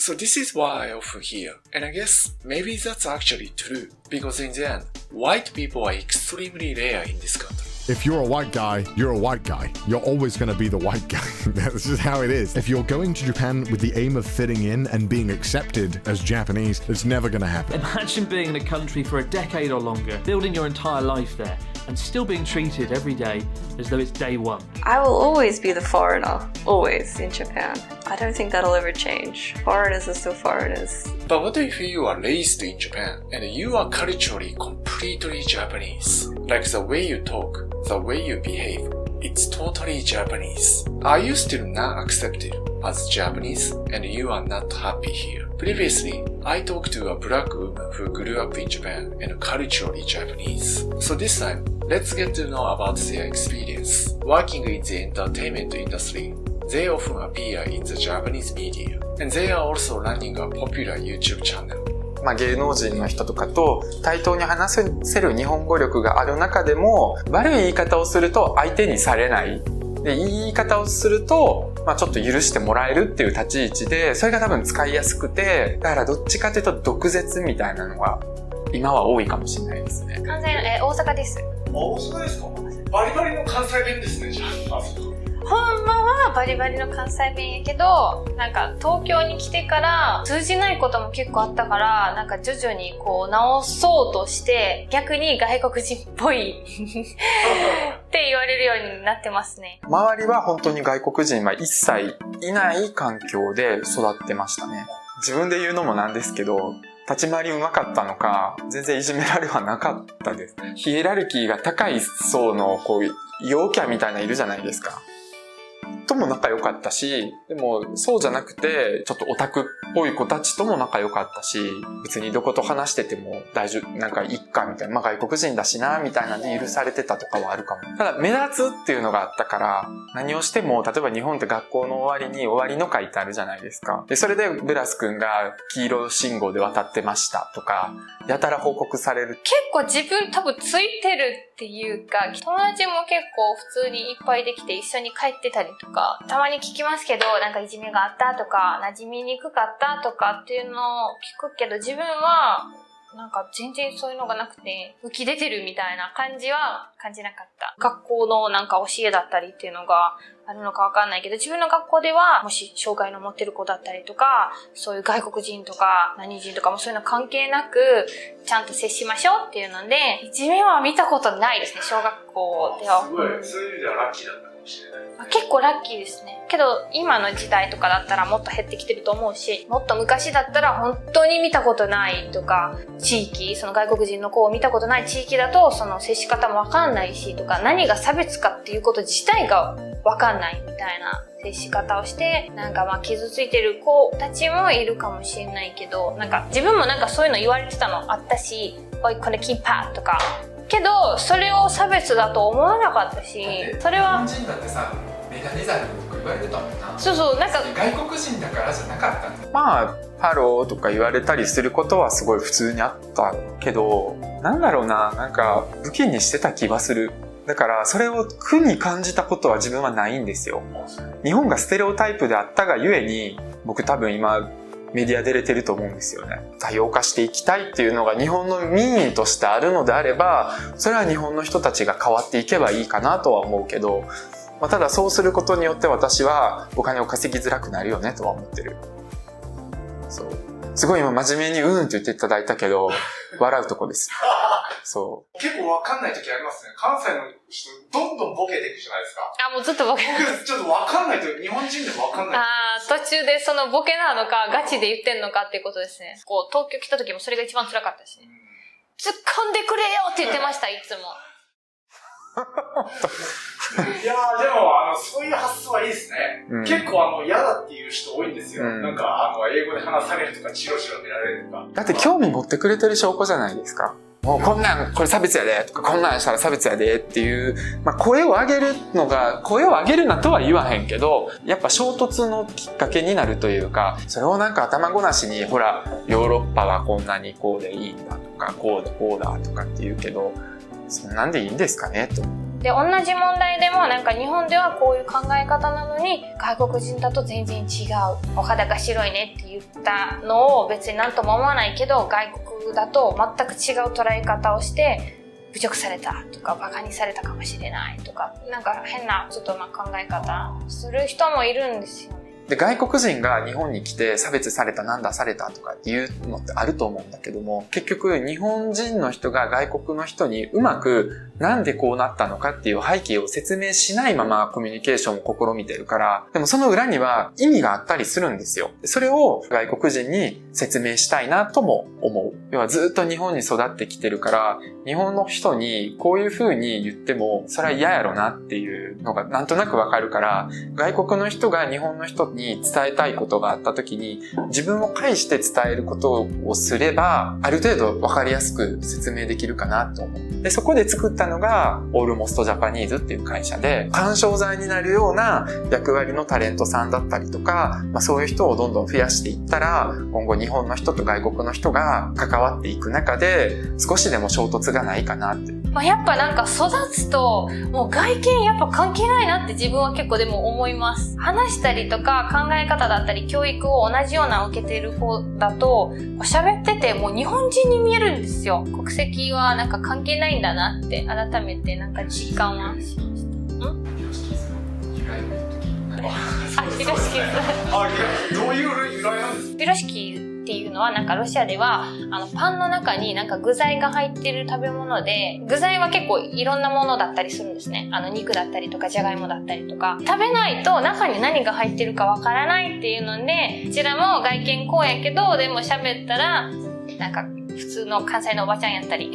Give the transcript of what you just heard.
So this is what I often hear, and I guess maybe that's actually true, because in the end, white people are extremely rare in this country. If you're a white guy, you're a white guy. You're always going to be the white guy. That's just how it is. If you're going to Japan with the aim of fitting in and being accepted as Japanese, it's never going to happen. Imagine being in a country for a decade or longer, building your entire life there, and still being treated every day as though it's day one. I will always be the foreigner, always, in Japan. I don't think that'll ever change. Foreigners are still foreigners. But what if you are raised in Japan and you are culturally completely Japanese? Like the way you talk, the way you behave, it's totally Japanese. Are you still not accepted as Japanese and you are not happy here? Previously, I talked to a black woman who grew up in Japan and culturally Japanese. So this time, let's get to know about their experience. Working in the entertainment industry, they often appear in the Japanese media, and they are also running a popular YouTube channel. 芸能人の人とかと対等に話せる日本語力がある中でも、悪い言い方をすると相手にされない。で、いい言い方をすると、ちょっと許してもらえるっていう立ち位置で、それが多分使いやすくて、だからどっちかというと毒舌みたいなのが今は多いかもしれないですね。関西の、大阪です。大阪ですか？バリバリの関西弁ですね、じゃあ。ほんまはバリバリの関西弁やけど、なんか東京に来てから通じないことも結構あったから、なんか徐々にこう直そうとして逆に外国人っぽいって言われるようになってますね。周りは本当に外国人は一切いない環境で育ってましたね。自分で言うのもなんですけど、立ち回りうまかったのか、全然いじめられはなかったです。ヒエラルキーが高い層のこう陽キャみたいないるじゃないですか。とも仲良かったし、でもそうじゃなくてちょっとオタクっぽい子たちとも仲良かったし、別にどこと話してても大丈夫、なんかいっかみたいな、外国人だしなみたいなんで許されてたとかはあるかも。ただ目立つっていうのがあったから、何をしても例えば日本って学校の終わりに終わりの会ってあるじゃないですか。でそれでブラス君が黄色信号で渡ってましたとかやたら報告される。結構自分多分ついてるっていうか、友達も結構普通にいっぱいできて一緒に帰ってたりとか、たまに聞きますけど、なんかいじめがあったとか、馴染みにくかったとかっていうのを聞くけど、自分はなんか全然そういうのがなくて、浮き出てるみたいな感じは感じなかった。学校のなんか教えだったりっていうのがあるのかわかんないけど、自分の学校ではもし障害の持ってる子だったりとか、そういう外国人とか何人とかもそういうの関係なくちゃんと接しましょうっていうので、いじめは見たことないですね、小学校では。すごい、そういう意味ではラッキーだったかもしれない。結構ラッキーですね。けど今の時代とかだったらもっと減ってきてると思うし、もっと昔だったら本当に見たことないとか、地域、その外国人の子を見たことない地域だとその接し方もわかんないしとか、何が差別かっていうこと自体がわかんないみたいな接し方をして、なんか傷ついてる子たちもいるかもしれないけど、なんか自分もなんかそういうの言われてたのあったし、おいこれキーパーとか、けどそれを差別だと思わなかったし、それは日本人だってさ、メガネザルとか言われてたもんな。そうそう、なんか外国人だからじゃなかったんだ。ハローとか言われたりすることはすごい普通にあったけど、なんだろうな、なんか武器にしてた気はする。だからそれを苦に感じたことは自分はないんですよ。日本がステレオタイプであったがゆえに、僕多分今メディア出れてると思うんですよね。多様化していきたいっていうのが日本の民意としてあるのであれば、それは日本の人たちが変わっていけばいいかなとは思うけど、ただそうすることによって私はお金を稼ぎづらくなるよねとは思ってる。そう。すごい今真面目にって言っていただいたけど、笑うとこです。そう。結構わかんない時ありますね。関西の人、どんどんボケていくじゃないですか。もうずっとボケ。僕、ちょっとわかんないと、日本人でもわかんない。途中でそのボケなのか、ガチで言ってんのかっていうことですね。こう、東京来た時もそれが一番辛かったしね。突っ込んでくれよって言ってました、いつも。いやー、でも、そういう発想はいいですね。結構嫌だっていう人多いんですよ。なんか、英語で話されるとか、チロチロ見られるとか。だって興味持ってくれてる証拠じゃないですか。もうこんなん、これ差別やでとか、こんなんしたら差別やでっていう、声を上げるなとは言わへんけど、やっぱ衝突のきっかけになるというか、それをなんか頭ごなしに、ほら、ヨーロッパはこんなにこうでいいんだとか、こうだとかって言うけど、そんなんでいいんですかねと。で、同じ問題でもなんか日本ではこういう考え方なのに外国人だと全然違う。お肌が白いねって言ったのを別になんとも思わないけど、外国だと全く違う捉え方をして侮辱されたとかバカにされたかもしれないとか、なんか変なちょっと考え方する人もいるんですよね。で、外国人が日本に来て差別された、なんだされたとかっていうのってあると思うんだけども、結局日本人の人が外国の人にうまくなんでこうなったのかっていう背景を説明しないままコミュニケーションを試みてるから、でもその裏には意味があったりするんですよ。それを外国人に説明したいなとも思う。要はずっと日本に育ってきてるから、日本の人にこういう風に言ってもそれは嫌やろなっていうのがなんとなくわかるから、外国の人が日本の人に伝えたいことがあった時に自分を介して伝えることをすれば、ある程度わかりやすく説明できるかなと思う。で、そこで作ったのがオールモストジャパニーズっていう会社で、緩衝材になるような役割のタレントさんだったりとか、そういう人をどんどん増やしていったら、今後日本の人と外国の人が関わっていく中で少しでも衝突がないかなって。やっぱなんか育つともう外見やっぱ関係ないなって自分は結構でも思います。話したりとか考え方だったり教育を同じような受けてる子だと喋っててもう日本人に見えるんですよ。国籍はなんか関係ないんだなって改めてなんか実感はしました。ピロシキズ。どういう由来なんですか？ピロシキっていうのはなんかロシアではパンの中になんか具材が入ってる食べ物で、具材は結構いろんなものだったりするんですね。肉だったりとかじゃがいもだったりとか、食べないと中に何が入ってるかわからないっていうので、こちらも外見こうやけどでも喋ったらなんか普通の関西のおばちゃんやったり